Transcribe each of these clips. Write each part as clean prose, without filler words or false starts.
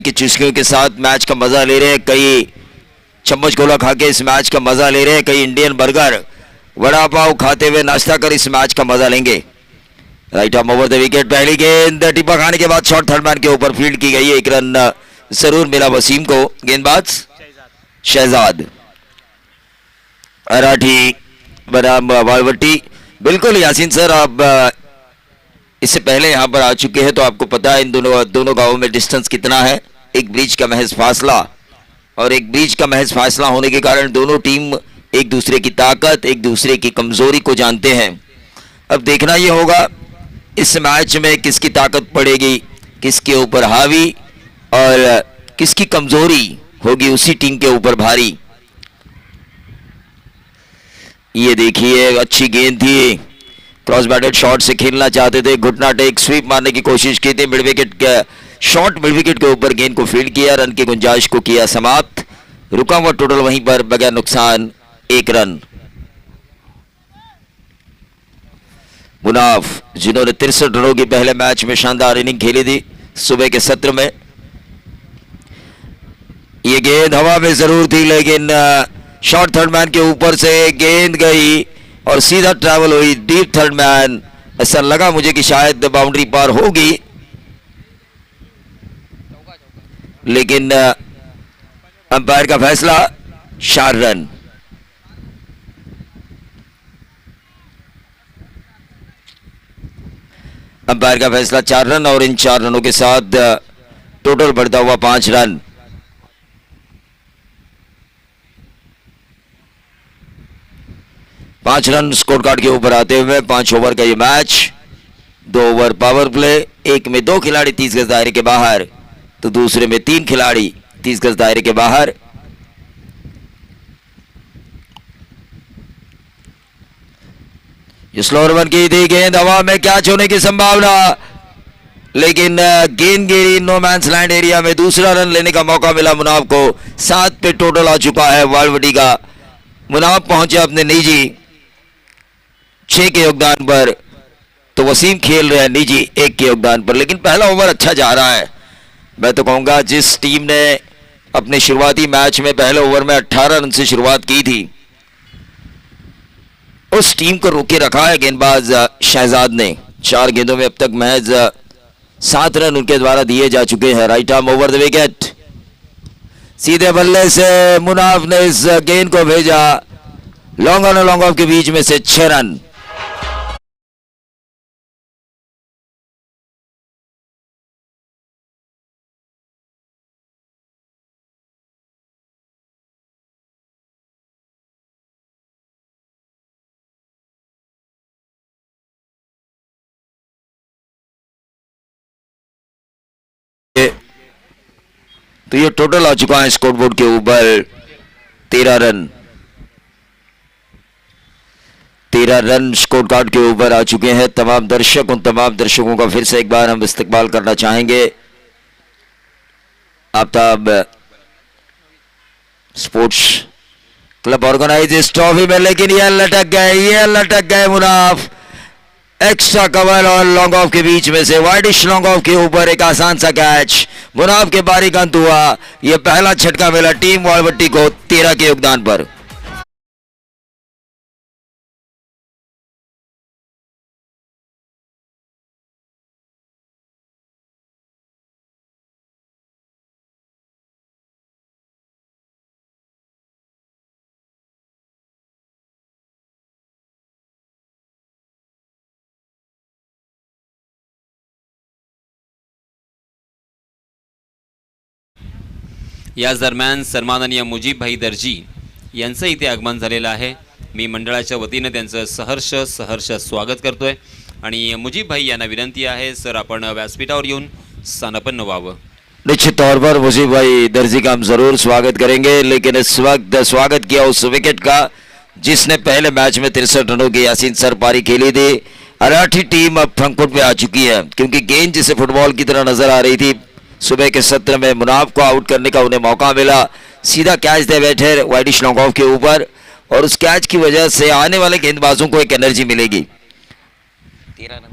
की चुस्कियों के साथ मैच का मजा ले रहे हैं, कई चम्मच गोला खा के इस मैच का मजा ले रहे हैं, कई इंडियन बर्गर वड़ा पाव खाते हुए नाश्ता कर इस मैच का मजा लेंगे। Right arm over the wicket, पहली गेंद टिप्पा खाने के बाद शॉट थर्ड मैन के ऊपर फील्ड की गई है, एक रन जरूर मिला वसीम को। गेंदबाज शहजाद, अराठी बनाम वालवट्टी। बिल्कुल यासीन सर, आप इससे पहले यहाँ पर आ चुके हैं तो आपको पता है इन दोनों गांवों में डिस्टेंस कितना है। एक ब्रिज का महज फासला, और एक ब्रिज का महज फासला होने के कारण दोनों टीम एक दूसरे की ताकत, एक दूसरे की कमजोरी को जानते हैं। अब देखना यह होगा इस मैच में किसकी ताकत पड़ेगी, किसके ऊपर हावी, और किसकी कमजोरी होगी उसी टीम के ऊपर भारी। ये देखिए अच्छी गेंद थी, क्रॉस बैटेड शॉट से खेलना चाहते थे, घुटना टेक स्वीप मारने की कोशिश की थी, मिड विकेट के शॉट मिड विकेट के ऊपर गेंद को फील्ड किया, रन की गुंजाइश को किया समाप्त। रुका हुआ टोटल वहीं पर बगैर नुकसान 1 रन। मुनाफ जिन्होंने 63 रनों की पहले मैच में शानदार इनिंग खेली थी सुबह के सत्र में। ये गेंद हवा में जरूर थी लेकिन शॉर्ट थर्ड मैन के ऊपर से गेंद गई और सीधा ट्रैवल हुई डीप थर्ड मैन। ऐसा लगा मुझे कि शायद बाउंड्री पार होगी, लेकिन अंपायर का फैसला 4 रन। अंपायर का फैसला 4 रन, और इन 4 रनों के साथ टोटल बढ़ता हुआ 5 रन। पांच रन स्कोर कार्ड के ऊपर आते हुए 5 ओवर का ये मैच, 2 ओवर पावर प्ले, एक में 2 खिलाड़ी 30 गज दायरे के बाहर तो दूसरे में 3 खिलाड़ी 30 गज दायरे के बाहर। स्लोअर वन की थी गेंद, हवा में कैच होने की संभावना, लेकिन गेंद गिरी नो मैंस लैंड एरिया में। दूसरा रन लेने का मौका मिला मुनाफ को। 7 पे टोटल आ चुका है वालवटी का। मुनाफ पहुंचे अपने निजी 6 के योगदान पर, तो वसीम खेल रहे हैं निजी 1 के योगदान पर, लेकिन पहला ओवर अच्छा जा रहा है। मैं तो कहूंगा जिस टीम ने अपने शुरुआती मैच में पहले ओवर में 18 रन से शुरुआत की थी उस टीम को रोके रखा है गेंदबाज शहजाद ने। 4 गेंदों में अब तक महज 7 रन उनके द्वारा दिए जा चुके हैं। Right arm over the wicket, सीधे बल्ले से मुनाफ ने इस गेंद को भेजा, लॉन्ग ऑन और लॉन्ग ऑफ के बीच में से 6 रन। तो ये टोटल आ चुका है स्कोर बोर्ड के ऊपर 13 रन। 13 रन स्कोर कार्ड के ऊपर आ चुके हैं। तमाम दर्शक, उन तमाम दर्शकों का फिर से एक बार हम इस्तकबाल करना चाहेंगे। आफ्ताब स्पोर्ट्स क्लब ऑर्गेनाइज इस ट्रॉफी में, लेकिन ये लटक गए मुनाफ। एक्स्ट्रा कवर और लॉन्ग ऑफ के बीच में से वाइडिश लॉन्ग ऑफ के ऊपर एक आसान सा कैच, मुनाफ के बारीक अंत हुआ। यह पहला झटका मिला टीम वालवट्टी को 13 के योगदान पर। याच दरम्यान सन्माननीय मुजीबभाई दर्जी यांचं इथे आगमन झालेलं आहे। मी मंडळाच्या वतीने त्यांचं सहर्ष स्वागत करतोय आणि मुजीबभाई यांना विनंती आहे सर आपण व्यासपीठावर येऊन स्थानापन्न व्हावं। निश्चित तौर पर मुजीब भाई दर्जी का हम जरूर स्वागत करेंगे, लेकिन इस वक्त स्वागत किया उस विकेट का जिसने पहले मैच में 63 रनों की यासीन सर पारी खेली थी। अराठी टीम अब फ्रंट फुट पे आ चुकी है, क्योंकि गेंद जिसे फुटबॉल की तरह नजर आ रही थी सुबह के सत्र में मुनाफ को आउट करने का उन्हें मौका मिला। सीधा कैच दे बैठे वाइडिश लॉन्ग ऑफ के ऊपर, और उस कैच की वजह से आने वाले गेंदबाजों को एक एनर्जी मिलेगी। 13 रन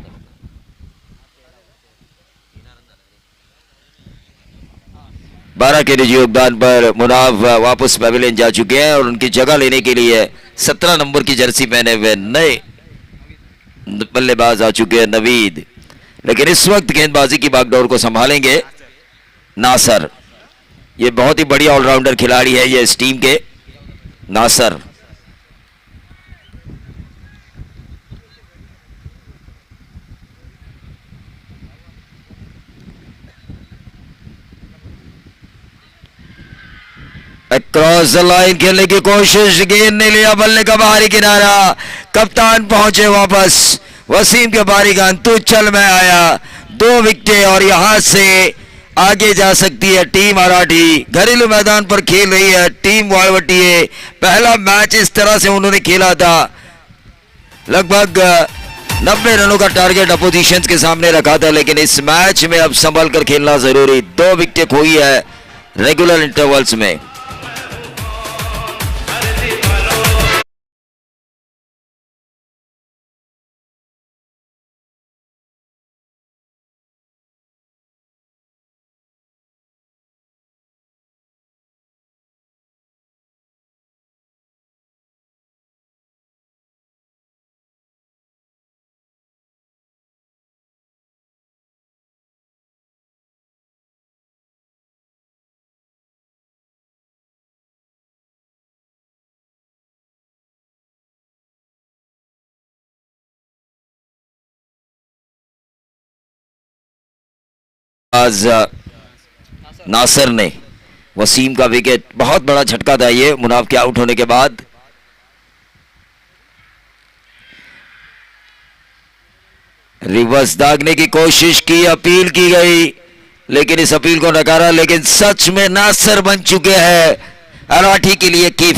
12 के निजी योगदान पर मुनाफ वापस पवेलियन जा चुके हैं और उनकी जगह लेने के लिए 17 नंबर की जर्सी पहने हुए नए बल्लेबाज आ चुके हैं नवीद। लेकिन इस वक्त गेंदबाजी की बागडोर को संभालेंगे नासर। ये बहुत ही बढ़िया ऑलराउंडर खिलाड़ी है ये इस टीम के नासर। क्रॉस लाइन खेलने की कोशिश, गेंद ने लिया बल्ले का बाहरी किनारा, कप्तान पहुंचे वापस, वसीम के बारी गेंद तू चल में आया, 2 विकेट और यहां से आगे जा सकती है टीम मराठी। घरेलू मैदान पर खेल रही है टीम वालवटिये। पहला मैच इस तरह से उन्होंने खेला था, लगभग 90 रनों का टारगेट अपोजिशन के सामने रखा था, लेकिन इस मैच में अब संभल कर खेलना जरूरी। 2 विकेट खोई है रेगुलर इंटरवल्स में। आज नासर ने वसीम का विकेट, बहुत बड़ा झटका था ये मुनाफ के आउट होने के बाद। रिवर्स दागने की कोशिश की, अपील की गई, लेकिन इस अपील को नकारा। लेकिन सच में नासर बन चुके हैं मराठी के लिए की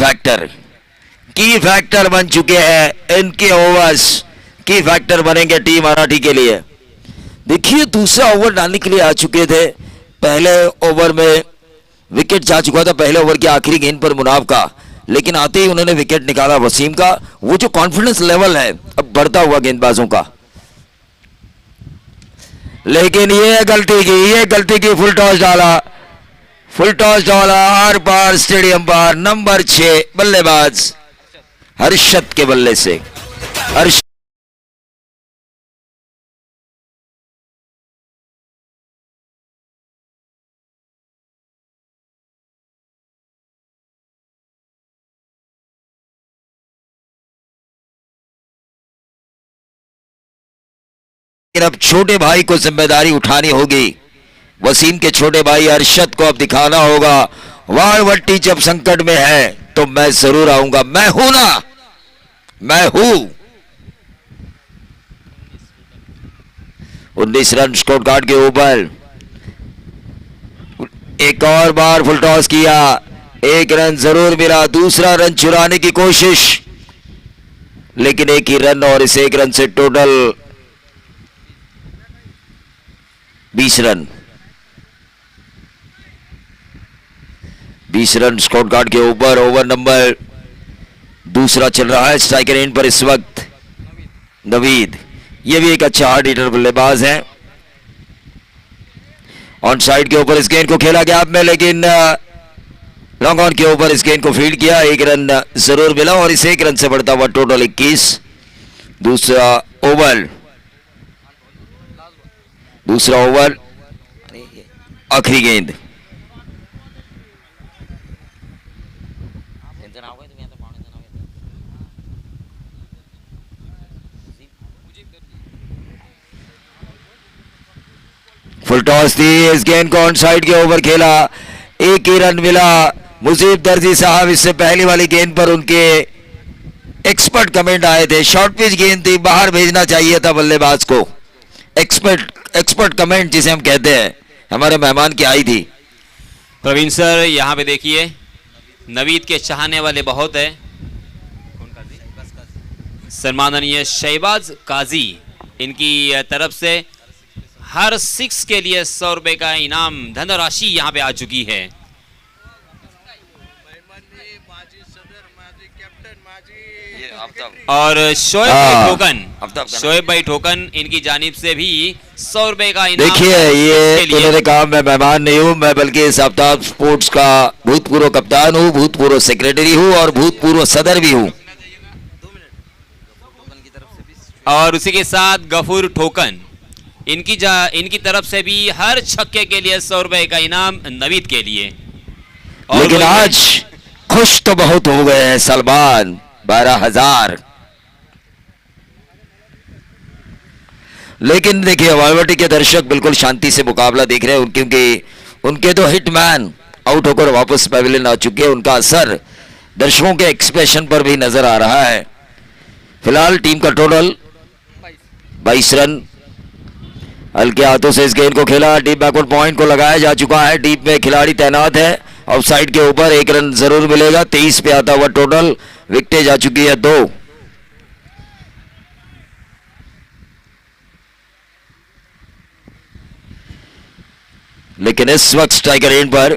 फैक्टर बन चुके हैं। इनके ओवर्स की फैक्टर बनेंगे टीम मराठी के लिए। देखिए दूसरा ओवर डालने के लिए आ चुके थे। पहले ओवर में विकेट जा चुका था, पहले ओवर की आखिरी गेंद पर मुनाफ का, लेकिन आते ही उन्होंने विकेट निकाला वसीम का। वो जो कॉन्फिडेंस लेवल है अब बढ़ता हुआ गेंदबाजों का। लेकिन ये गलती की फुल टॉस डाला आर पार स्टेडियम पर। नंबर 6 बल्लेबाज हर्षद के बल्ले से। हर्षद अब छोटे भाई को जिम्मेदारी उठानी होगी। वसीम के छोटे भाई अरशद को अब दिखाना होगा, वालवट्टी जब संकट में है तो मैं जरूर आऊंगा, मैं हूं ना, मैं हूं। 19 रन स्कोर कार्ड के ऊपर। एक और बार फुल टॉस किया, 1 रन जरूर मिला। दूसरा रन चुराने की कोशिश, लेकिन 1 ही रन और इस 1 रन से total 20 run. 20 run score card के ऊपर। ओवर नंबर दूसरा चल रहा है स्ट्राइकर एंड पर इस वक्त नवीद। ये भी एक अच्छा हार्ड हिटर बल्लेबाज है। ऑन साइड के ऊपर इस गेंद को खेला गया में, लेकिन लॉन्ग ऑन के ऊपर इस गेंद को फील्ड किया। 1 रन जरूर मिला और इस 1 रन से बढ़ता हुआ टोटल 21। दूसरा ओवर आखिरी गेंद। फुल टॉस थी, इस गेंद को ऑन साइड के ऊपर खेला, 1 ही रन मिला। मुजीब दर्जी साहब इससे पहली वाली गेंद पर उनके एक्सपर्ट कमेंट आए थे, शॉर्ट पिच गेंद थी, बाहर भेजना चाहिए था बल्लेबाज को। एक्सपर्ट कमेंट जिसे हम कहते हैं, हमारे मेहमान की आई थी। प्रवीण सर यहाँ पे देखिए, नवीद के चाहने वाले बहुत है। सम्माननीय शहबाज काजी, इनकी तरफ से हर 6 के लिए 100 रुपए का इनाम धनराशि यहाँ पे आ चुकी है। और शोएब हाँ, भाई ठोकन, आफ्ताब का नाम। शोएब भाई ठोकन इनकी जानिब से भी 100 रुपए का इनाम देखिए ये के लिए। इन्होंने कहा मैं मेहमान नहीं हूँ, मैं बल्कि इस आफ्ताब स्पोर्ट्स का भूतपूर्व कप्तान हूँ, भूतपूर्व सेक्रेटरी हूँ और भूतपूर्व सदर भी हूँ। और उसी के साथ गफूर ठोकन इनकी तरफ से भी हर छक्के के लिए 100 रुपए का इनाम नवीद के लिए। और लेकिन वही आज खुश तो बहुत हो गए हैं सलमान, 12,000। लेकिन देखिए वालवटी के दर्शक बिल्कुल शांति से मुकाबला देख रहे हैं, क्योंकि उनके तो हिटमैन आउट होकर वापस पैविलियन आ चुके हैं। उनका असर दर्शकों के एक्सप्रेशन पर भी नजर आ रहा है। फिलहाल टीम का टोटल 22 रन। हल्के हाथों से इस गेंद को खेला, डीप बैकवर्ड पॉइंट को लगाया जा चुका है। डीप में खिलाड़ी तैनात है, ऑफ साइड के ऊपर 1 रन जरूर मिलेगा। 23 पे आता हुआ टोटल, विकेटें जा चुकी है 2। लेकिन इस वक्त स्ट्राइकर एंड पर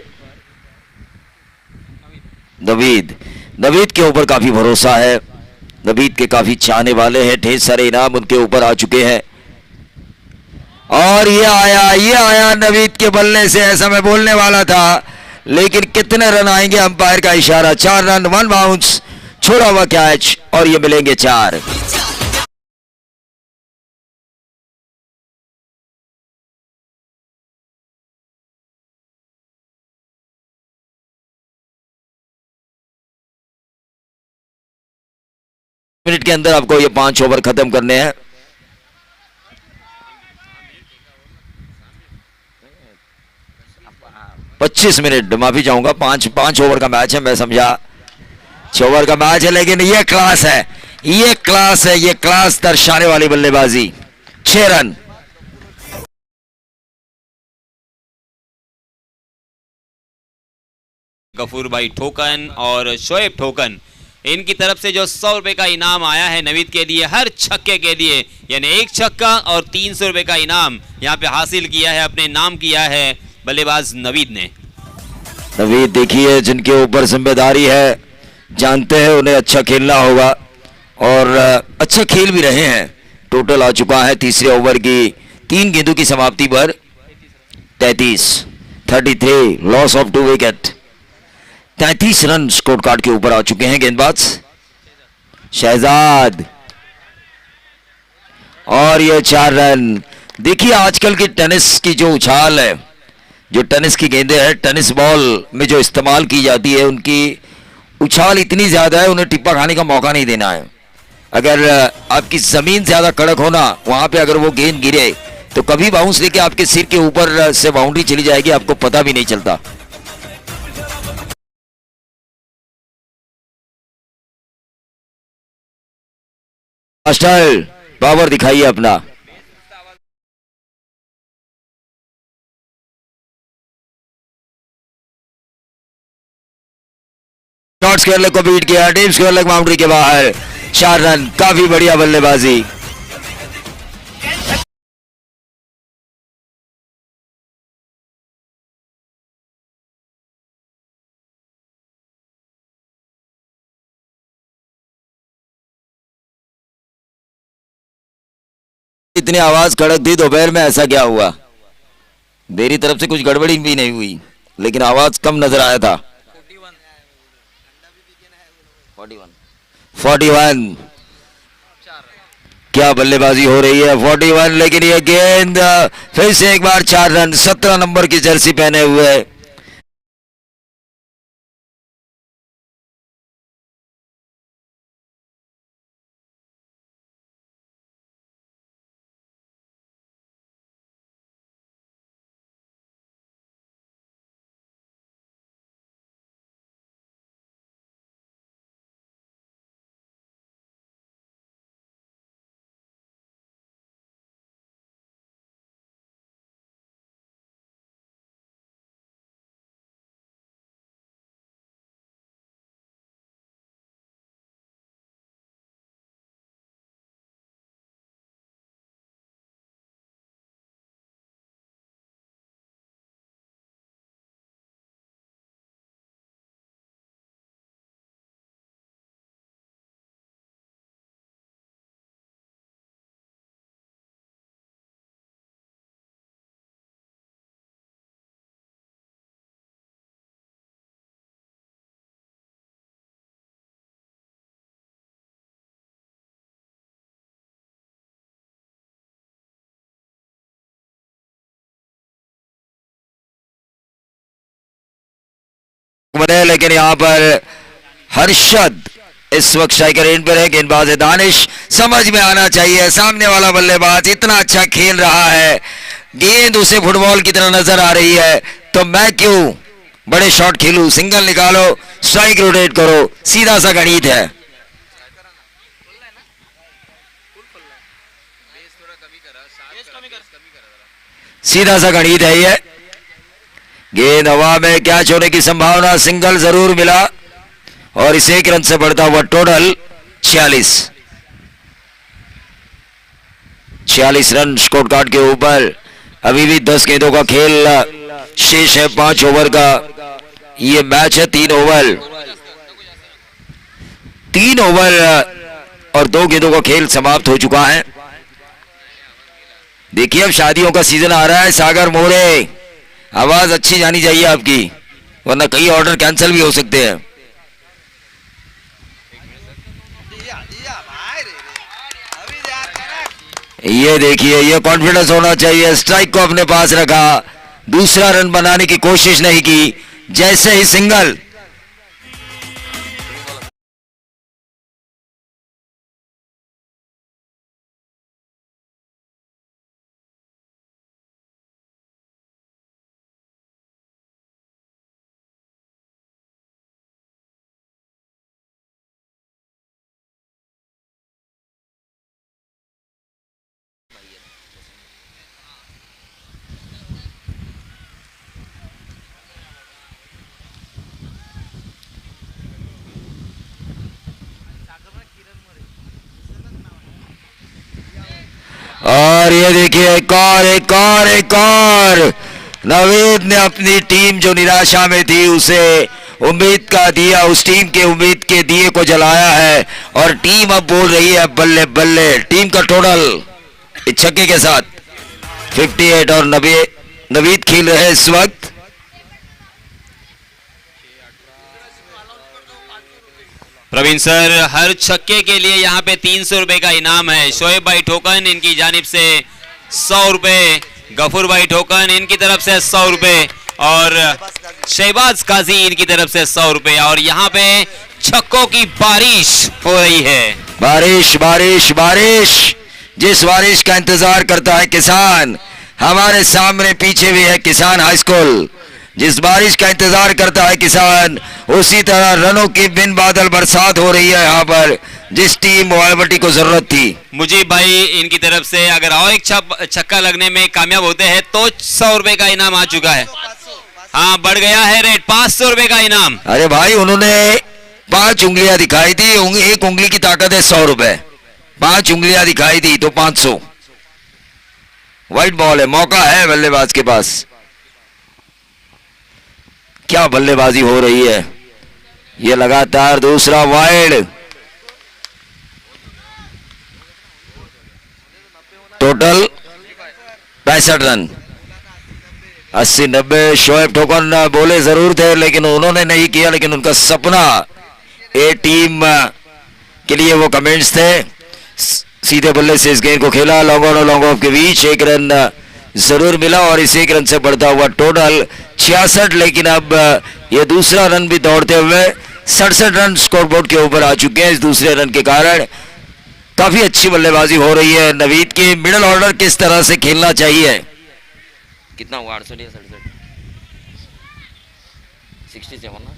नवीद के ऊपर काफी भरोसा है। नवीद के काफी चाहने वाले हैं, ढेर सारे इनाम उनके ऊपर आ चुके हैं। और ये आया नवीद के बल्ले से, ऐसा मैं बोलने वाला था। लेकिन कितने रन आएंगे, अंपायर का इशारा। 4 रन, 1 बाउंस, छोड़ा हुआ कैच और ये मिलेंगे 4। मिनट के अंदर आपको ये 5 ओवर खत्म करने हैं। पच्चीस मिनट, माफी चाहूंगा, 5 ओवर का मैच है, मैं समझा 6 ओवर का मैच है। लेकिन ये क्लास है, ये क्लास है, ये क्लास दर्शाने वाली बल्लेबाजी। 6 रन। गफूर भाई ठोकन और शोएब ठोकन इनकी तरफ से जो 100 रुपए का इनाम आया है नवीद के लिए हर छक्के के लिए, यानी 1 छक्का और 300 रुपए का इनाम यहाँ पे हासिल किया है, अपने नाम किया है बल्लेबाज नवीद ने। नवीद देखिए जिनके ऊपर जिम्मेदारी है, जानते हैं उन्हें अच्छा खेलना होगा और अच्छा खेल भी रहे हैं। टोटल आ चुका है तीसरे ओवर की 3 गेंदों की समाप्ति पर 33 loss of 2 wicket. 33 run score card के ऊपर आ चुके हैं गेंदबाज शहजाद। और ये 4 रन। देखिए आजकल की टेनिस की जो उछाल है, जो टेनिस की गेंदें हैं, टेनिस बॉल में जो इस्तेमाल की जाती है, उनकी उछाल इतनी ज्यादा है, उन्हें टिप्पा खाने का मौका नहीं देना है। अगर आपकी जमीन ज्यादा कड़क होना, वहां पे अगर वो गेंद गिरे तो कभी बाउंस लेके आपके सिर के ऊपर से बाउंड्री चली जाएगी, आपको पता भी नहीं चलता। मास्टर पावर दिखाइए अपना। शॉट स्क्वायर को बीट किया, डीप स्क्वायर बाउंड्री के बाहर। 4 रन, काफी बढ़िया बल्लेबाजी। इतनी आवाज कड़क थी दोपहर में, ऐसा क्या हुआ? मेरी तरफ से कुछ गड़बड़ी भी नहीं हुई, लेकिन आवाज कम नजर आया था। 41 क्या बल्लेबाजी हो रही है। 41, लेकिन ये गेंद फिर से एक बार 4 रन। 17 नंबर की जर्सी पहने हुए उम्मीद है, लेकिन यहाँ पर हर्षद इस वक्त स्ट्राइकर एंड पर है। गेंदबाज है दानिश, समझ में आना चाहिए सामने वाला बल्लेबाज इतना अच्छा खेल रहा है, गेंद उसे फुटबॉल की तरह नजर आ रही है, तो मैं क्यों बड़े शॉट खेलूं। सिंगल निकालो, स्ट्राइक रोटेट करो, सीधा सा गणित है। सीधा सा गणित है ये। गेंद हवा में कैच होने की संभावना, सिंगल जरूर मिला और इसे 1 रन से बढ़ता हुआ टोटल 46 रन स्कोर कार्ड के ऊपर। अभी भी 10 गेंदों का खेल शेष है, 5 ओवर का ये मैच है। 3 ओवर और 2 गेंदों का खेल समाप्त हो चुका है। देखिए अब शादियों का सीजन आ रहा है। सागर मोरे, आवाज अच्छी जानी चाहिए आपकी, वरना कई ऑर्डर कैंसिल भी हो सकते हैं। ये देखिए, ये कॉन्फिडेंस होना चाहिए। स्ट्राइक को अपने पास रखा, दूसरा रन बनाने की कोशिश नहीं की, जैसे ही सिंगल। और ये देखिए एक और नवीद ने अपनी टीम जो निराशा में थी उसे उम्मीद का दिया, उस टीम के उम्मीद के दिए को जलाया है और टीम अब बोल रही है बल्ले बल्ले। टीम का टोटल इस छक्के के साथ 58 और नवीद खेल रहे इस वक्त। प्रवीण सर, हर छक्के के लिए यहाँ पे 300 रुपए का इनाम है। शोएब भाई ठोकन इनकी जानिब से 100 रुपए, गफूर भाई ठोकन इनकी तरफ से 100 रुपए और शहबाज काजी इनकी तरफ से 100 रुपए। और यहाँ पे छक्कों की बारिश हो रही है। बारिश बारिश बारिश, जिस बारिश का इंतजार करता है किसान। हमारे सामने पीछे भी है किसान हाई स्कूल, जिस बारिश का इंतजार करता है किसान, उसी तरह रनों की बिन बादल बरसात हो रही है यहाँ पर, जिस टीम वालवटी को जरूरत थी। मुजीब भाई इनकी तरफ से अगर और एक छक्का लगने में कामयाब होते हैं तो 100 रुपए का इनाम आ चुका है। हाँ, बढ़ गया है रेट, 500 रुपए का इनाम। अरे भाई, उन्होंने 5 उंगलियां दिखाई थी, एक उंगली की ताकत है 100 रुपए, 5 उंगलियां दिखाई दी तो 500। वाइट बॉल है, मौका है बल्लेबाज के पास। क्या बल्लेबाजी हो रही है, ये लगातार दूसरा वाइड। Total 65 run, 80-90। शोएब ठोकन बोले जरूर थे लेकिन उन्होंने नहीं किया, लेकिन उनका सपना ए टीम के लिए वो कमेंट्स थे। सीधे बल्ले से इस गेंद को खेला, लॉन्ग ऑन और लॉन्ग ऑफ के बीच 1 रन जरूर मिला और इस 1 रन से बढ़ता हुआ टोटल 66। लेकिन अब ये दूसरा रन भी दौड़ते हुए 67 रन स्कोरबोर्ड के ऊपर आ चुके हैं। इस दूसरे रन के कारण काफी अच्छी बल्लेबाजी हो रही है नवीद की। मिडिल ऑर्डर किस तरह से खेलना चाहिए। कितना हुआ, 68 या 67? 67 ना,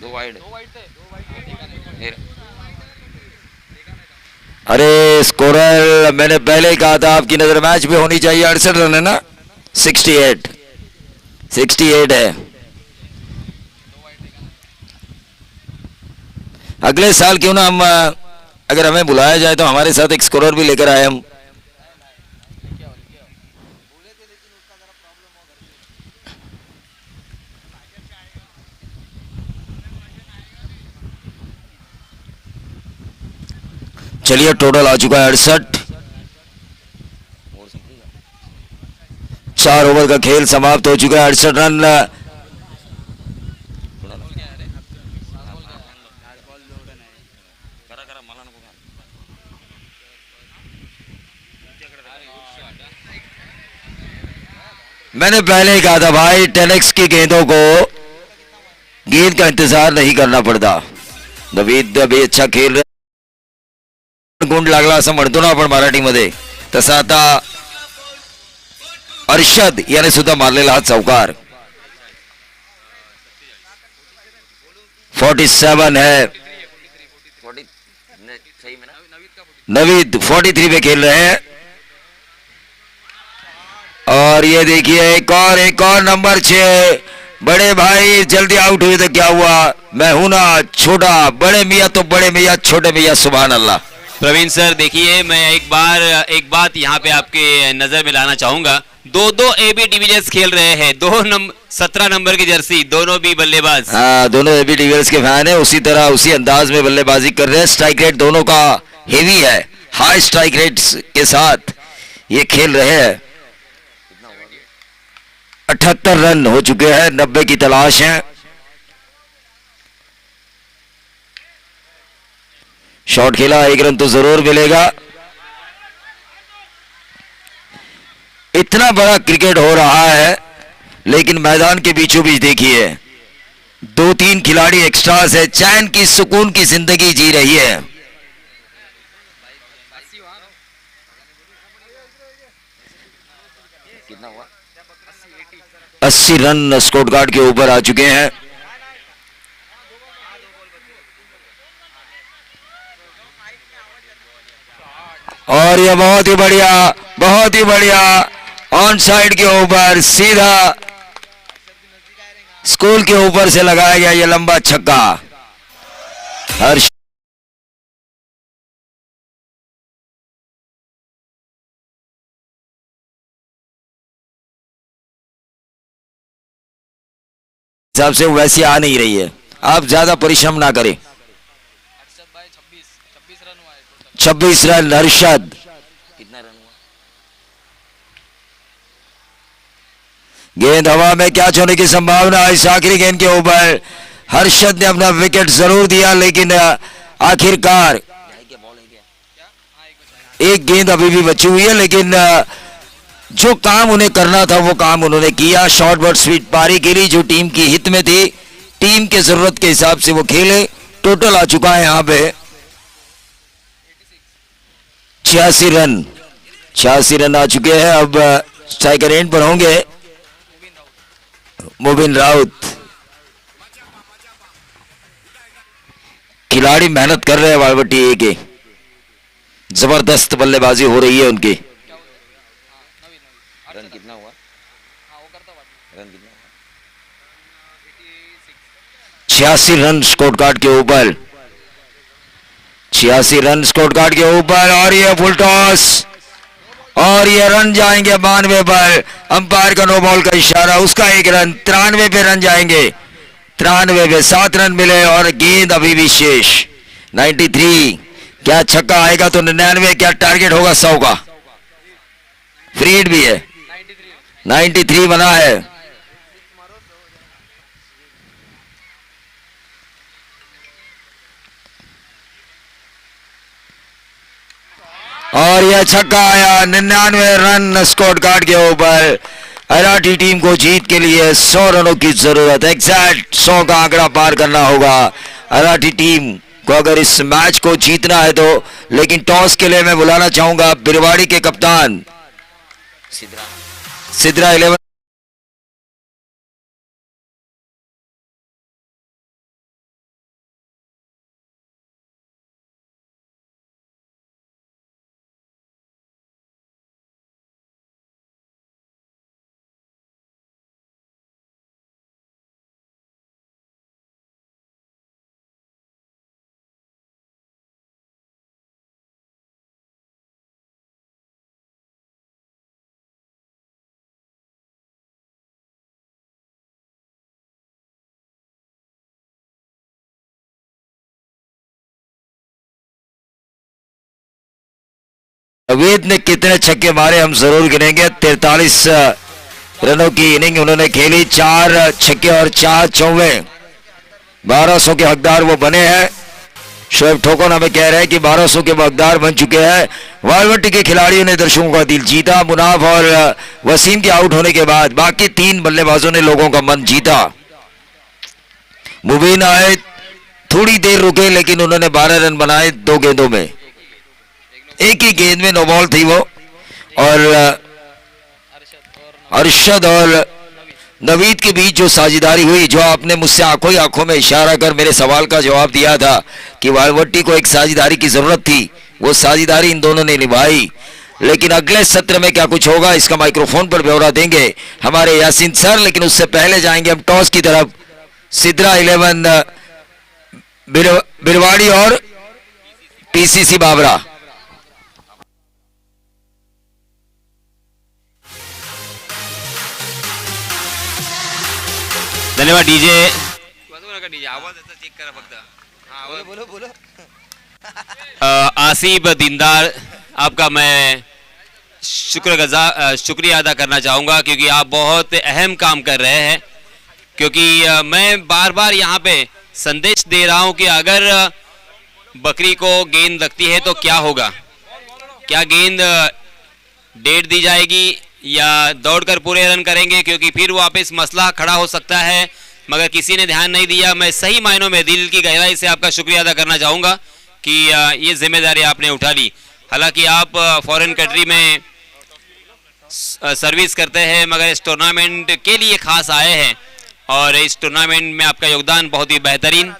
दो वाइड। अरे स्कोरर, मैंने पहले ही कहा था आपकी नजर मैच पे होनी चाहिए। 68 रन है ना, 68 है। अगले साल क्यों ना हम, अगर हमें बुलाया जाए तो हमारे साथ एक स्कोरर भी लेकर आए हम। चलिए, टोटल आ चुका है 68। 4 ओवर का खेल समाप्त हो चुका है। 68 रन मैंने पहले ही कहा था भाई, 10x की गेंदों को गेंद का इंतजार नहीं करना पड़ता. नवीद अभी अच्छा खेल रहे. गुंड लागला असं म्हणतो ना आपण मराठीमध्ये, तसा आता अर्षद याने सुद्धा मारलेला हा चौकार. 47 है. नवीद 43 पे खेल रहे हैं. और ये देखिए एक और नंबर 6. बड़े भाई जल्दी आउट हुए तो क्या हुआ, मैं हूं ना छोटा. बड़े मियाँ तो बड़े मियाँ, छोटे मियाँ सुभान अल्लाह. प्रवीण सर देखिए, मैं एक बात यहाँ पे आपके नजर में लाना चाहूंगा. दो एबी डिविलियर्स खेल रहे हैं, 17 नंबर की जर्सी, दोनों भी बल्लेबाज. हाँ, दोनों एबी डिविलियर्स के फैन है. उसी तरह उसी अंदाज में बल्लेबाजी कर रहे हैं. स्ट्राइक रेट दोनों का हेवी है, हाई स्ट्राइक रेट्स के साथ ये खेल रहे हैं. 78 रन हो चुके हैं, 90 की तलाश है. शॉट खेला, 1 रन तो जरूर मिलेगा. इतना बड़ा क्रिकेट हो रहा है, लेकिन मैदान के बीचों बीच देखिए 2-3 खिलाड़ी एक्स्ट्रास है. चैन की सुकून की जिंदगी जी रही है. कितना हुआ? 80 रन स्कोर कार्ड के ऊपर आ चुके हैं. और ये बहुत ही बढ़िया ऑन साइड के ऊपर सीधा स्कूल के ऊपर से लगाया गया ये लंबा छक्का. हर्ष हिसाब से वैसी आ नहीं रही है. आप ज्यादा परिश्रम ना करें. 26 रन हर्षद. कितना रन हुआ? गेंद हवा में कैच होने की संभावना है. इस आखिरी गेंद के ऊपर हर्षद ने अपना विकेट जरूर दिया, लेकिन आखिरकार एक गेंद अभी भी बची हुई है. लेकिन जो काम उन्हें करना था वो काम उन्होंने किया. शॉर्ट बॉल स्वीट पारी के लिए जो टीम की हित में थी, टीम के जरूरत के हिसाब से वो खेले. टोटल आ चुका है यहाँ पे 86 रन आ चुके हैं. अब स्ट्राइकर एंड पर होंगे मुबिन राउत. खिलाड़ी मेहनत कर रहे हैं वालवटी ए के. जबरदस्त बल्लेबाजी हो रही है उनकी. रन कितना हुआ? रन कितना हुआ? 86 रन स्कोर कार्ड के ऊपर. 86 रन स्कोर कार्ड के ऊपर. और ये फुल टॉस, और ये रन जाएंगे 92 पर. अंपायर का नो बॉल का इशारा, उसका 1 रन. 93 पे रन जाएंगे. 93 पे 7 रन मिले और गेंद अभी भी शेष. 93. क्या छक्का आएगा तो 99? क्या टारगेट होगा 100 का? फ्री हिट भी है. 93 बना है. और यह छक्का आया. 99 रन स्कोर कार्ड के ऊपर. अराठी टीम को जीत के लिए 100 रनों की जरूरत. एग्जैक्ट 100 का आंकड़ा पार करना होगा अराठी टीम को अगर इस मैच को जीतना है तो. लेकिन टॉस के लिए मैं बुलाना चाहूंगा बिरवाड़ी के कप्तान सिद्रा 11. अवेद ने कितने छक्के मारे हम जरूर गिनेंगे. 43 रनों की इनिंग उन्होंने खेली. 4 छक्के और 4 चौवे. 1200 के हकदार वो बने हैं. शोएब ठोकन हमें कह रहे हैं कि 1200 के हकदार बन चुके हैं। वालवट्टी के खिलाड़ियों ने दर्शकों का दिल जीता। मुनाफ और वसीम के आउट होने के बाद बाकी 3 बल्लेबाजों ने लोगों का मन जीता। मुबीन आए, थोड़ी देर रुके लेकिन उन्होंने 12 रन बनाए 2 गेंदों में। एक ही गेंद में नो बॉल थी वो। और अरशद और नवीद के बीच जो साझेदारी हुई, जो आपने मुझसे आंखों ही आंखों में इशारा कर मेरे सवाल का जवाब दिया था कि वालवट्टी को एक साझेदारी की जरूरत थी, वो साझेदारी इन दोनों ने निभाई। लेकिन अगले सत्र में क्या कुछ होगा इसका माइक्रोफोन पर ब्यौरा देंगे हमारे यासीन सर। लेकिन उससे पहले जाएंगे हम टॉस की तरफ। सिद्रा 11 बिरवाड़ी और पीसीसी बाबरा। धन्यवाद डीजे। आसिफ दीनदार, आपका मैं शुक्रिया अदा करना चाहूँगा क्योंकि आप बहुत अहम काम कर रहे हैं। क्योंकि मैं बार बार यहाँ पे संदेश दे रहा हूँ कि अगर बकरी को गेंद लगती है तो क्या होगा, क्या गेंद डेढ़ दी जाएगी या दौड़कर पूरे रन करेंगे, क्योंकि फिर वापस मसला खड़ा हो सकता है। मगर किसी ने ध्यान नहीं दिया। मैं सही मायनों में दिल की गहराई से आपका शुक्रिया अदा करना चाहूँगा कि ये जिम्मेदारी आपने उठा ली। हालांकि आप फॉरेन कंट्री में सर्विस करते हैं मगर इस टूर्नामेंट के लिए खास आए हैं और इस टूर्नामेंट में आपका योगदान बहुत ही बेहतरीन।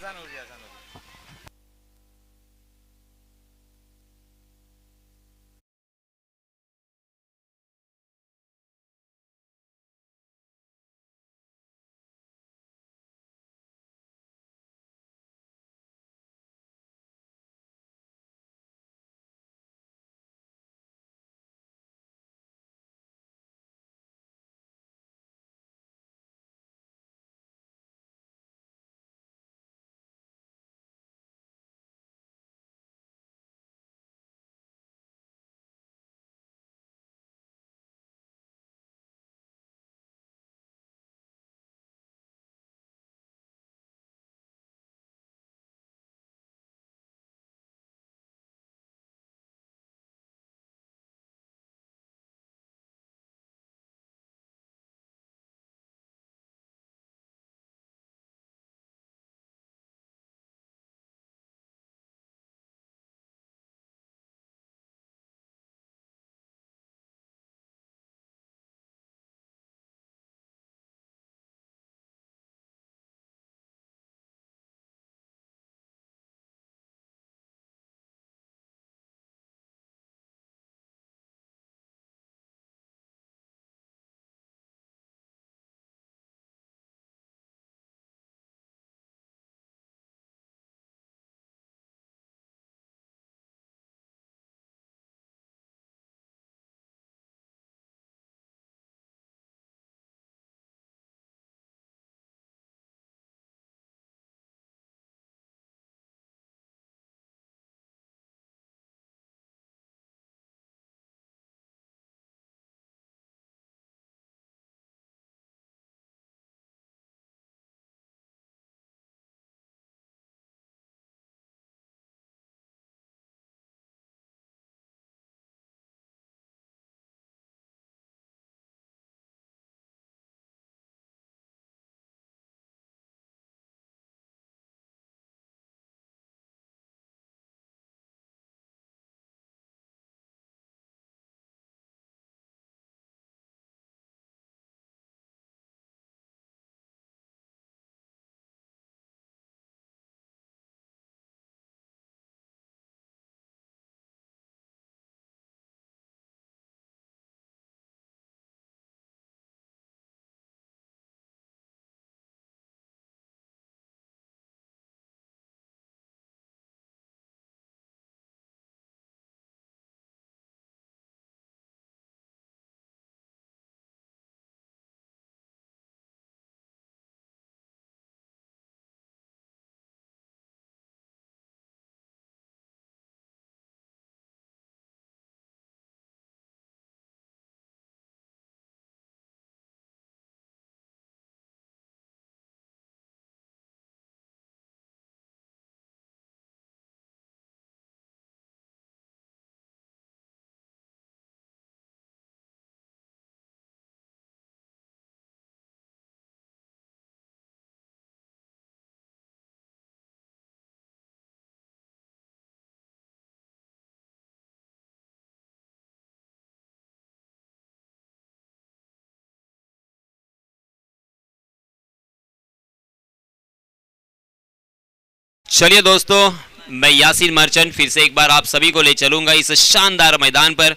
चलिए दोस्तों, मैं यासीन मर्चेंट फिर से एक बार आप सभी को ले चलूंगा इस शानदार मैदान पर,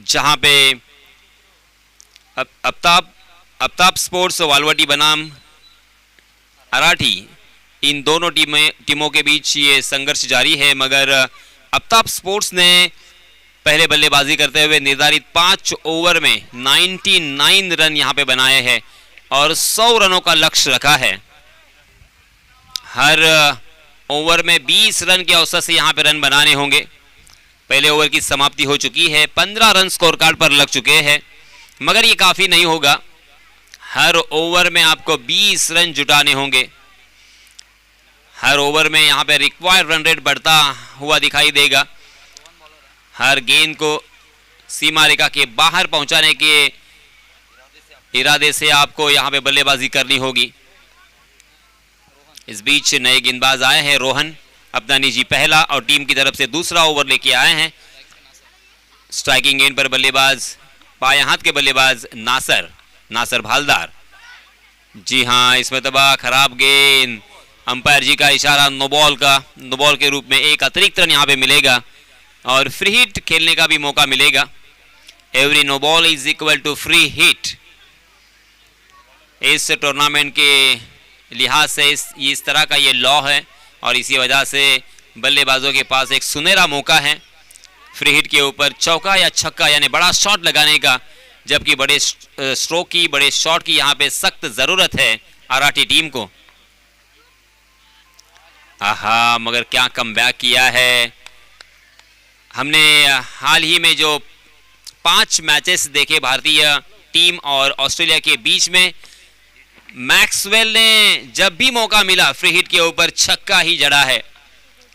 जहां पे अफ्ताब स्पोर्ट्स वालवटी बनाम अराठी, इन दोनों टीमों के बीच ये संघर्ष जारी है। मगर अफ्ताब स्पोर्ट्स ने पहले बल्लेबाजी करते हुए निर्धारित 5 ओवर में 99 रन यहां पे बनाए हैं और 100 रनों का लक्ष्य रखा है। हर ओवर में 20 रन के औसत से यहां पे रन बनाने होंगे। पहले ओवर की समाप्ति हो चुकी है, 15 रन स्कोर कार्ड पर लग चुके हैं, मगर ये काफी नहीं होगा। हर ओवर में आपको 20 रन जुटाने होंगे। हर ओवर में यहां पे रिक्वायर्ड रन रेट बढ़ता हुआ दिखाई देगा। हर गेंद को सीमा रेखा के बाहर पहुंचाने के इरादे से आपको यहां पे बल्लेबाजी करनी होगी। इस बीच नए गेंदबाज आए हैं। रोहन अपना निजी पहला और टीम की तरफ से दूसरा ओवर लेके आए हैं। स्ट्राइकिंग गेंद पर बल्लेबाज बाएं हाथ के बल्लेबाज नासर भालदार। जी हां, इसमें तबाह खराब गेंद, अंपायर जी का इशारा नो बॉल के रूप में एक अतिरिक्त रन यहां पे मिलेगा और फ्री हिट खेलने का भी मौका मिलेगा। Every no ball is equal to free hit. इस टूर्नामेंट के लिहाज से इस तरह का ये लॉ है और इसी वजह से बल्लेबाजों के पास एक सुनहरा मौका है फ्री हिट के ऊपर चौका या छक्का यानी बड़ा शॉट लगाने का, जबकि बड़े स्ट्रोक की, बड़े शॉट की यहां पे सख्त जरूरत है अराठी टीम को। आहा, मगर क्या कमबैक किया है। हमने हाल ही में जो 5 मैचेस देखे भारतीय टीम और ऑस्ट्रेलिया के बीच में, मैक्सवेल ने जब भी मौका मिला फ्री हिट के ऊपर छक्का ही जड़ा है।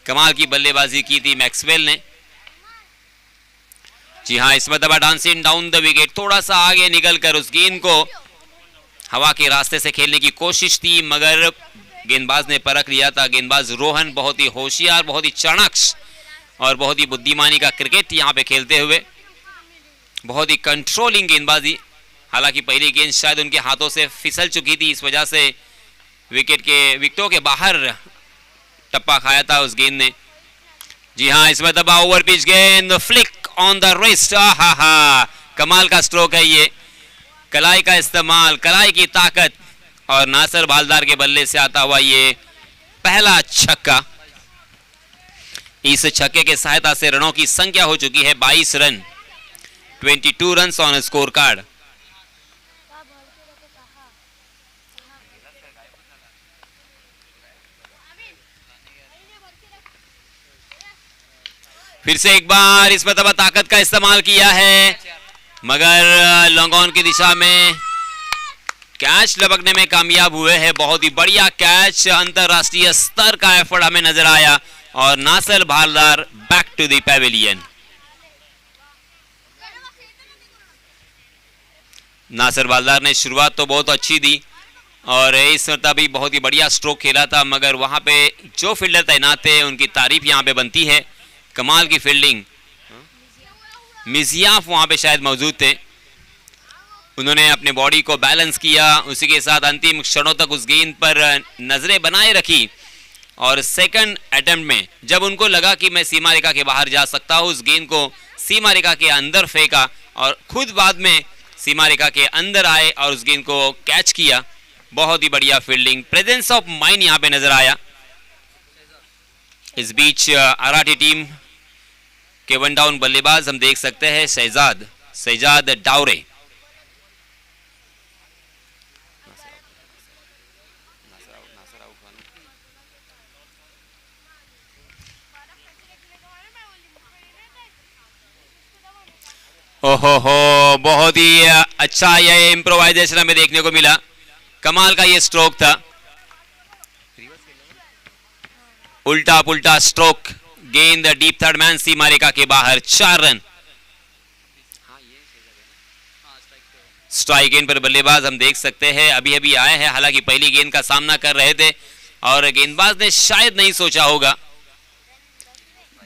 कमाल की बल्लेबाजी की थी मैक्सवेल ने। जी हां, इसमें दबा डांसिंग डाउन द विकेट, थोड़ा सा आगे निकलकर उस गेंद को हवा के रास्ते से खेलने की कोशिश थी, मगर गेंदबाज ने परख लिया था। गेंदबाज रोहन बहुत ही होशियार, बहुत ही चाणक्य और बहुत ही बुद्धिमानी का क्रिकेट यहां पे खेलते हुए, बहुत ही कंट्रोलिंग गेंदबाजी। हालांकि पहली गेंद शायद उनके हाथों से फिसल चुकी थी, इस वजह से विकेटों के बाहर टप्पा खाया था उस गेंद ने। जी हां, इसमें दबा ओवर पिच गेंद, फ्लिक ऑन द रिस्ट। कमाल का स्ट्रोक है ये, कलाई का इस्तेमाल, कलाई की ताकत और नासर भालदार के बल्ले से आता हुआ ये पहला छक्का। इस छक्के के सहायता से रनों की संख्या हो चुकी है 22 run, 22 run on score card. फिर से एक बार इसमें तब ताकत का इस्तेमाल किया है, मगर लॉन्ग ऑन की दिशा में कैच लपकने में कामयाब हुए हैं। बहुत ही बढ़िया कैच, अंतरराष्ट्रीय स्तर का एफर्ट हमें नजर आया और नासर भालदार बैक टू द पैवेलियन। नासर भालदार ने शुरुआत तो बहुत अच्छी दी और इस तभी बहुत ही बढ़िया स्ट्रोक खेला था, मगर वहां पे जो फील्डर तैनात थे उनकी तारीफ यहां पे बनती है। कमाल की फील्डिंग, मिजियाफ वहां पे शायद मौजूद थे, उन्होंने अपने बॉडी को बैलेंस किया, उसी के साथ अंतिम क्षणों तक उस गेंद पर नजरें बनाए रखी और सेकंड अटेम्प्ट में जब उनको लगा कि मैं सीमा रेखा के बाहर जा सकता हूं, उस गेंद को सीमा रेखा के अंदर फेंका और खुद बाद में सीमा रेखा के अंदर आए और उस गेंद को कैच किया। बहुत ही बढ़िया फील्डिंग, प्रेजेंस ऑफ माइंड यहां पे नजर आया। इस बीच अराठी टीम के वन डाउन बल्लेबाज हम देख सकते हैं शहजाद डावरे। ओहो, बहुत ही अच्छा ये इम्प्रोवाइजेशन हमें देखने को मिला। कमाल का ये स्ट्रोक था, उल्टा पुल्टा स्ट्रोक, गेंद डीप थर्ड मैन सीमा रेखा के बाहर, 4 रन। स्ट्राइक गेंद पर बल्लेबाज हम देख सकते हैं अभी अभी आए हैं, हालांकि पहली गेंद का सामना कर रहे थे और गेंदबाज ने शायद नहीं सोचा होगा।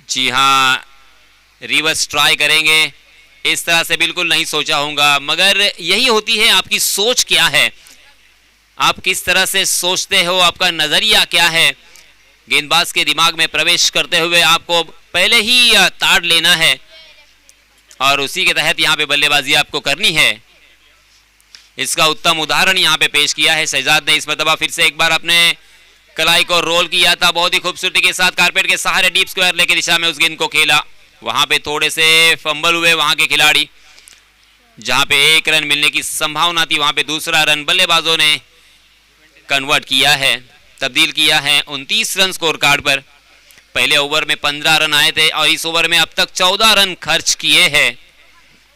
जी हां, रिवर्स ट्राई करेंगे, इस तरह से बिल्कुल नहीं सोचा होगा, मगर यही होती है आपकी सोच क्या है, आप किस तरह से सोचते हो, आपका नजरिया क्या है, गेंदबाज के दिमाग में प्रवेश करते हुए आपको पहले ही ताड़ लेना है और उसी के तहत यहाँ पे बल्लेबाजी आपको करनी है। इसका उत्तम उदाहरण यहाँ पे पेश किया है शहजाद ने। इस मरतबा फिर से एक बार अपने कलाई को रोल किया था, बहुत ही खूबसूरती के साथ कारपेट के सहारे डीप स्क्वायर लेके दिशा में उस गेंद को खेला। वहां पे थोड़े से फंबल हुए वहां के खिलाड़ी, जहां पे एक रन मिलने की संभावना थी वहां पे दूसरा रन बल्लेबाजों ने कन्वर्ट किया है, तब्दील किया है 29 रन स्कोर कार्ड पर। पहले ओवर में 15 रन आए थे और इस ओवर में अब तक 14 रन खर्च किए हैं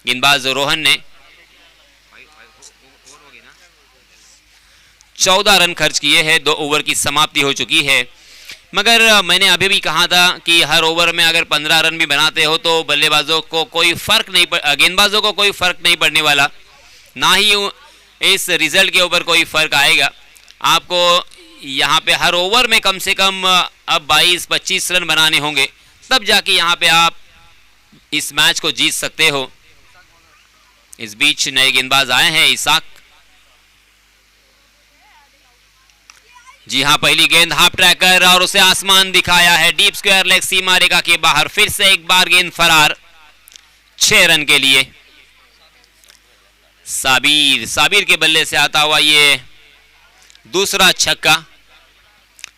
गेंदबाज रोहन ने। 14 रन खर्च किए हैं, 2 ओवर की समाप्ति हो चुकी है। मगर मैंने अभी भी कहा था कि हर ओवर में अगर 15 रन भी बनाते हो तो बल्लेबाजों को कोई फर्क नहीं गेंदबाजों को कोई फर्क नहीं पड़ने वाला, ना ही इस रिजल्ट के ऊपर कोई फर्क आएगा। आपको यहाँ पे हर ओवर में कम से कम अब 22-25 रन बनाने होंगे, तब जाके यहाँ पे आप इस मैच को जीत सकते हो। इस बीच नए गेंदबाज आए हैं इसाक। जी हाँ, पहली गेंद हाफ ट्रैकर और उसे आसमान दिखाया है, डीप स्क्वायर लेग सीमा रेखा के बाहर। फिर से एक बार गेंद फरार 6 रन के लिए। साबिर के बल्ले से आता हुआ ये दूसरा छक्का।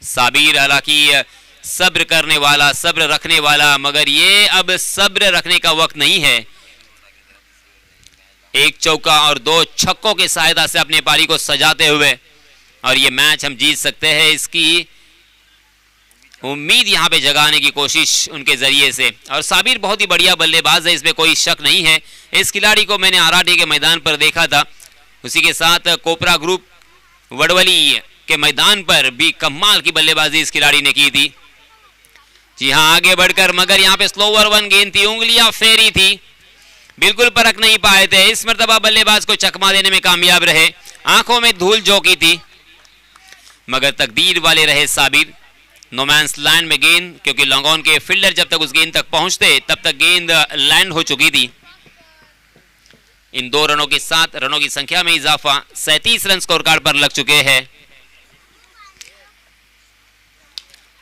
साबिर हालांकि सब्र करने वाला, सब्र रखने वाला, मगर ये अब सब्र रखने का वक्त नहीं है। एक चौका और 2 छक्कों की सहायता से अपने पारी को सजाते हुए और ये मैच हम जीत सकते हैं, इसकी उम्मीद यहां पे जगाने की कोशिश उनके जरिए से। और साबिर बहुत ही बढ़िया बल्लेबाज है, इसमें कोई शक नहीं है। इस खिलाड़ी को मैंने आराडी के मैदान पर देखा था, उसी के साथ कोपरा ग्रुप वडवली के मैदान पर भी कमाल की बल्लेबाजी इस खिलाड़ी ने की थी। जी हां, आगे बढ़कर, मगर यहाँ पे स्लोवर 1 गेंद थी, उंगलियां फेरी थी, बिल्कुल परख नहीं पाए थे। इस मरतबा बल्लेबाज को चकमा देने में कामयाब रहे, आंखों में धूल झोंकी थी, मगर तकदीर वाले रहे साबिर। नोमैंस लैंड में गेंद, क्योंकि लॉन्गॉन के फील्डर जब तक उस गेंद तक पहुंचते तब तक गेंद लैंड हो चुकी थी। इन 2 रनों के साथ रनों की संख्या में इजाफा, 37 रन स्कोर कार्ड पर लग चुके हैं।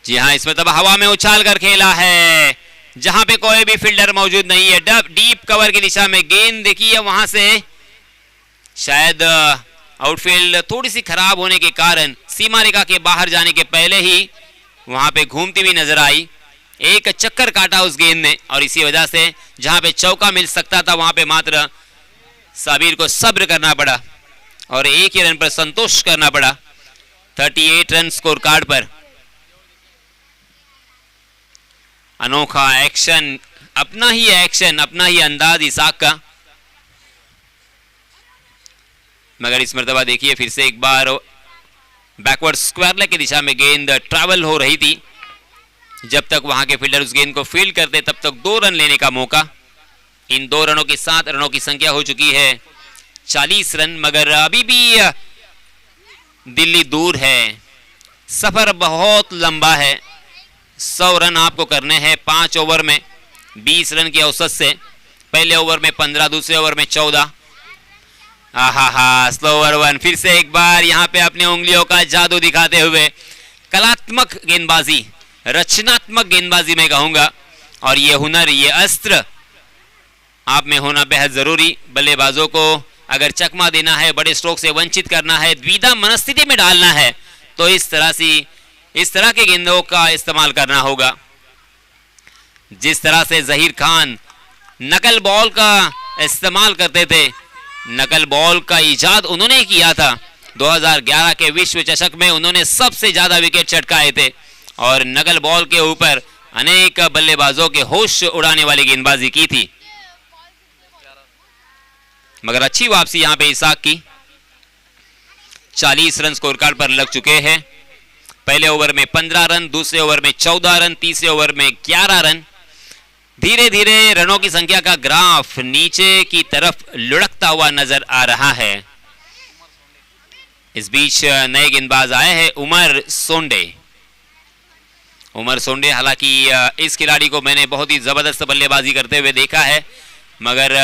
जी हां, इसमें तब हवा में उछाल कर खेला है, जहां पे कोई भी फील्डर मौजूद नहीं है। डीप कवर की दिशा में गेंद देखिए, वहां से शायद आउटफील्ड थोड़ी सी खराब होने के कारण सीमा रेखा के बाहर जाने के पहले ही वहां पे घूमती हुई नजर आई। एक चक्कर काटा उस गेंद ने और इसी वजह से जहां पे चौका मिल सकता था वहां पे मात्र साबिर को सब्र करना पड़ा और एक ही रन पर संतोष करना पड़ा। 38 रन स्कोर कार्ड पर। अनोखा एक्शन, अपना ही एक्शन, अपना ही अंदाज इसाक का। मगर इस मर्तबा देखिए फिर से एक बार बैकवर्ड स्क्वायर लेग की दिशा में गेंद ट्रैवल हो रही थी। जब तक वहां के फील्डर उस गेंद को फील्ड करते तब तक 2 रन लेने का मौका। इन 2 रनों के साथ रनों की संख्या हो चुकी है 40 रन, मगर अभी भी दिल्ली दूर है, सफर बहुत लंबा है। 100 रन आपको करने हैं 5 ओवर में, 20 रन की औसत से। पहले ओवर में 15, दूसरे ओवर में 14। स्लोवर 1 फिर से एक बार यहाँ पे अपनी उंगलियों का जादू दिखाते हुए कलात्मक गेंदबाजी, रचनात्मक गेंदबाजी मैं कहूंगा। और ये हुनर, ये अस्त्र आप में होना बेहद जरूरी। बल्लेबाजों को अगर चकमा देना है, बड़े स्ट्रोक से वंचित करना है, द्विधा मनस्थिति में डालना है, तो इस तरह के गेंदों का इस्तेमाल करना होगा। जिस तरह से जहीर खान नकल बॉल का इस्तेमाल करते थे, नकल बॉल का इजाद उन्होंने किया था। 2011 के विश्व चषक में उन्होंने सबसे ज्यादा विकेट चटकाए थे और नकल बॉल के ऊपर अनेक बल्लेबाजों के होश उड़ाने वाली गेंदबाजी की थी। मगर अच्छी वापसी यहां पे इसाक की। 40 रन स्कोर कार्ड पर लग चुके हैं। पहले ओवर में 15 रन, दूसरे ओवर में 14 रन, तीसरे ओवर में 11 रन। धीरे धीरे रनों की संख्या का ग्राफ नीचे की तरफ लुढ़कता हुआ नजर आ रहा है। इस बीच नए गेंदबाज आए हैं उमर सोंडे। उमर सोंडे, हालांकि इस खिलाड़ी को मैंने बहुत ही जबरदस्त बल्लेबाजी करते हुए देखा है, मगर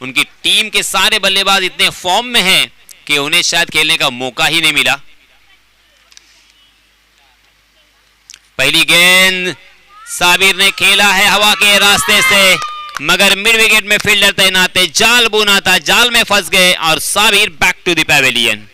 उनकी टीम के सारे बल्लेबाज इतने फॉर्म में हैं कि उन्हें शायद खेलने का मौका ही नहीं मिला। पहली गेंद साबिर ने खेला है हवा के रास्ते से, मगर मिड विकेट में फील्डर तैनात थे, जाल बुना था, जाल में फंस गए और Sabir back to the pavilion.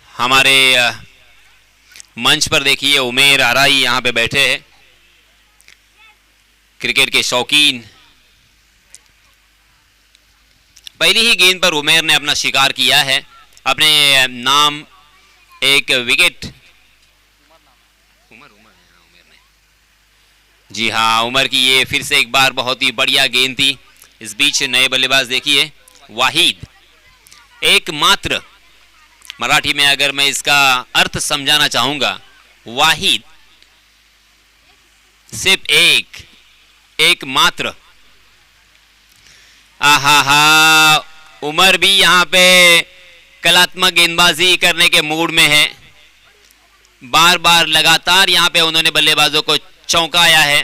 हमारे मंच पर देखिए उमेर आराई यहाँ पे बैठे हैं, क्रिकेट के शौकीन। पहली ही गेंद पर उमेर ने अपना शिकार किया है, अपने नाम एक विकेट। जी हाँ, उमर की ये फिर से एक बार बहुत ही बढ़िया गेंद थी। इस बीच नए बल्लेबाज देखिए वाहिद, एकमात्र, मराठी में अगर मैं इसका अर्थ समझाना चाहूंगा, वाहिद सिर्फ एक मात्र। आहा, उमर भी यहाँ पे कलात्मक गेंदबाजी करने के मूड में है। बार बार लगातार यहाँ पे उन्होंने बल्लेबाजों को चौंकाया है।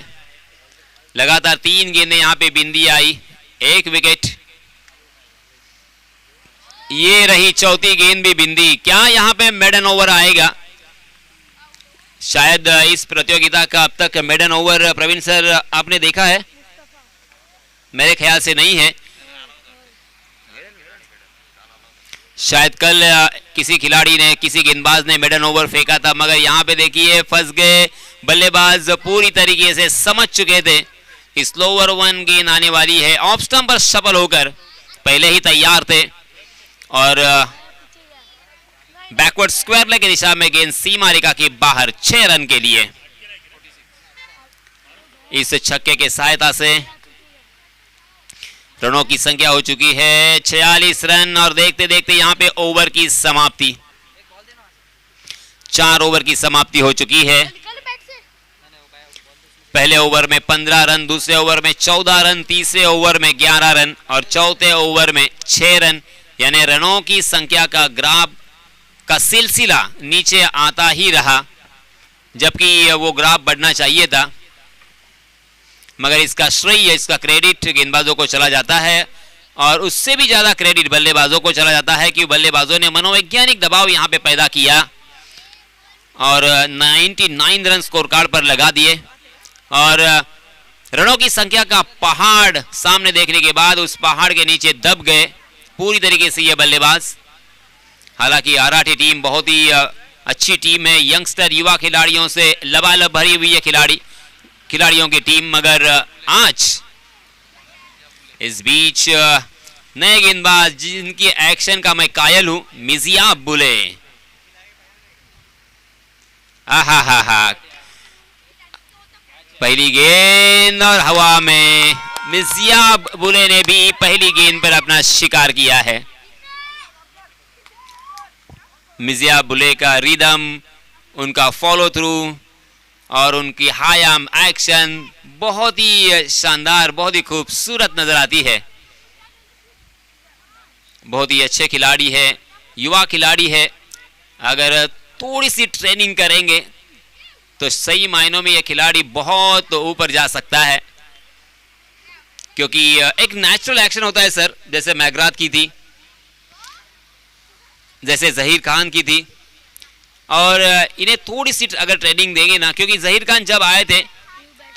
लगातार 3 गेंदें यहाँ पे बिंदी आई, 1 विकेट। ये रही चौथी गेंद भी बिंदी। क्या यहाँ पे मेडन ओवर आएगा? शायद इस प्रतियोगिता का अब तक मेडन ओवर प्रवीण सर आपने देखा है? मेरे ख्याल से नहीं है। शायद कल किसी खिलाड़ी ने, किसी गेंदबाज ने मेडन ओवर फेंका था, मगर यहाँ पे देखिए फंस गए। बल्लेबाज पूरी तरीके से समझ चुके थे कि स्लोवर 1 गेंद आने वाली है। ऑफ स्टंप पर सफल होकर पहले ही तैयार थे और बैकवर्ड स्क्वायर लेग की दिशा में गेंद सीमा रेखा के बाहर 6 रन के लिए। इस छक्के के सहायता से रनों की संख्या हो चुकी है 46 रन और देखते देखते यहां पे ओवर की समाप्ति, 4 ओवर की समाप्ति हो चुकी है। पहले ओवर में 15 रन, दूसरे ओवर में 14 रन, तीसरे ओवर में 11 रन और चौथे ओवर में 6 रन। यानी रनों की संख्या का ग्राफ का सिलसिला नीचे आता ही रहा, जबकि वो ग्राफ बढ़ना चाहिए था, मगर इसका श्रेय, इसका क्रेडिट गेंदबाजों को चला जाता है और उससे भी ज्यादा क्रेडिट बल्लेबाजों को चला जाता है कि बल्लेबाजों ने मनोवैज्ञानिक दबाव यहां पे पैदा किया और 99 रन स्कोर कार्ड पर लगा दिए और रनों की संख्या का पहाड़ सामने देखने के बाद उस पहाड़ के नीचे दब गए पूरी तरीके से ये बल्लेबाज। हालांकि आराठी टीम बहुत ही अच्छी टीम है, यंगस्टर युवा खिलाड़ियों से लबालब भरी हुई है खिलाड़ियों की टीम, मगर आज इस बीच नए गेंदबाज जिनकी एक्शन का मैं कायल हूं, मिजियाब बुले। आहा, पहली गेंद और हवा में मिजियाब बुले ने भी पहली गेंद पर अपना शिकार किया है। मिजियाब बुले का रिदम, उनका फॉलो थ्रू और उनकी हायाम एक्शन बहुत ही शानदार, बहुत ही खूबसूरत नजर आती है। बहुत ही अच्छे खिलाड़ी है, युवा खिलाड़ी है। अगर थोड़ी सी ट्रेनिंग करेंगे तो सही मायनों में यह खिलाड़ी बहुत ऊपर जा सकता है, क्योंकि एक नेचुरल एक्शन होता है सर, जैसे मैगरात की थी, जैसे जहीर खान की थी, और इन्हें थोड़ी सी अगर ट्रेनिंग देंगे ना, क्योंकि जहीर खान जब आए थे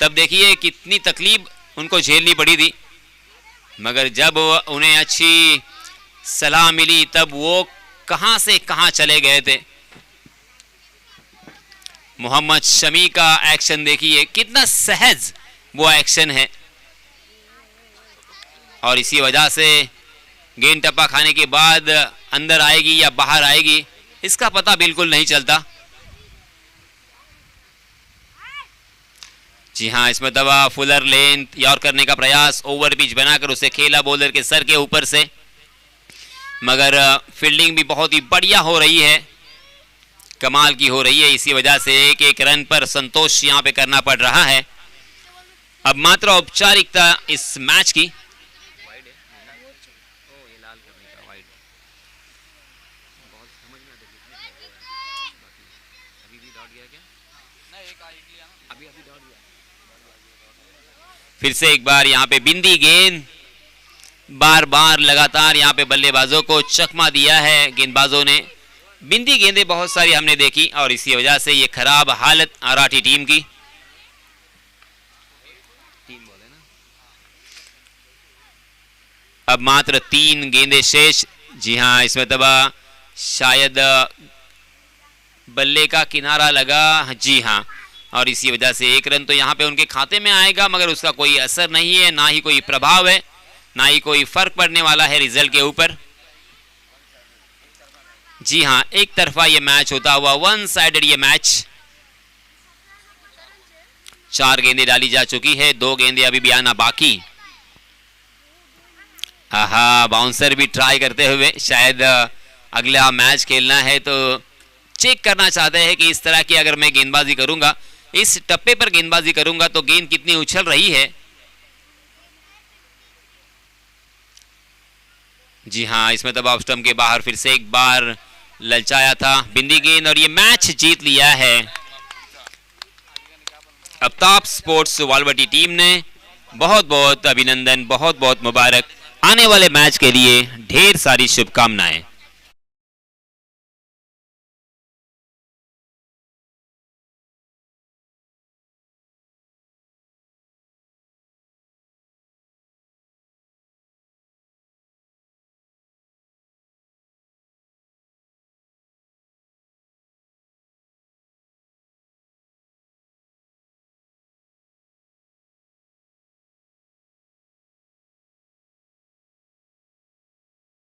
तब देखिए कितनी तकलीफ उनको झेलनी पड़ी थी, मगर जब उन्हें अच्छी सलाह मिली तब वो कहां से कहां चले गए थे। मोहम्मद शमी का एक्शन देखिए, कितना सहज वो एक्शन है और इसी वजह से गेंद टप्पा खाने के बाद अंदर आएगी या बाहर आएगी इसका पता बिल्कुल नहीं चलता। जी हाँ, इसमें दवा फुलर लेंथ यॉर्क करने का प्रयास, ओवर पिच बनाकर उसे खेला बॉलर के सर के ऊपर से, मगर फील्डिंग भी बहुत ही बढ़िया हो रही है, कमाल की हो रही है। इसी वजह से एक रन पर संतोष यहां पे करना पड़ रहा है। अब मात्र औपचारिकता इस मैच की। फिर से एक बार यहाँ पे बिंदी गेंद, बार बार लगातार यहाँ पे बल्लेबाजों को चकमा दिया है गेंदबाजों ने। बिंदी गेंदें बहुत सारी हमने देखी और इसी वजह से ये खराब हालत मराठी टीम की। अब मात्र 3 गेंदें शेष। जी हाँ, इसमें तबाह शायद बल्ले का किनारा लगा। जी हाँ, और इसी वजह से 1 रन तो यहाँ पे उनके खाते में आएगा, मगर उसका कोई असर नहीं है, ना ही कोई प्रभाव है, ना ही कोई फर्क पड़ने वाला है रिजल्ट के ऊपर। जी हाँ, एक तरफा ये मैच होता हुआ, 1 साइडेड ये मैच। 4 गेंदें डाली जा चुकी है, 2 गेंदें अभी भी आना बाकी। आहा, बाउंसर भी ट्राई करते हुए, शायद अगला मैच खेलना है तो चेक करना चाहते हैं कि इस तरह की अगर मैं गेंदबाजी करूंगा, इस टप्पे पर गेंदबाजी करूंगा तो गेंद कितनी उछल रही है। जी हाँ, इसमें तब ऑफ स्टंप के बाहर फिर से एक बार ललचाया था बिंदी गेंद और ये मैच जीत लिया है आफ्ताब स्पोर्ट्स वालवटी टीम ने। बहुत बहुत अभिनंदन, बहुत बहुत मुबारक। आने वाले मैच के लिए ढेर सारी शुभकामनाएं।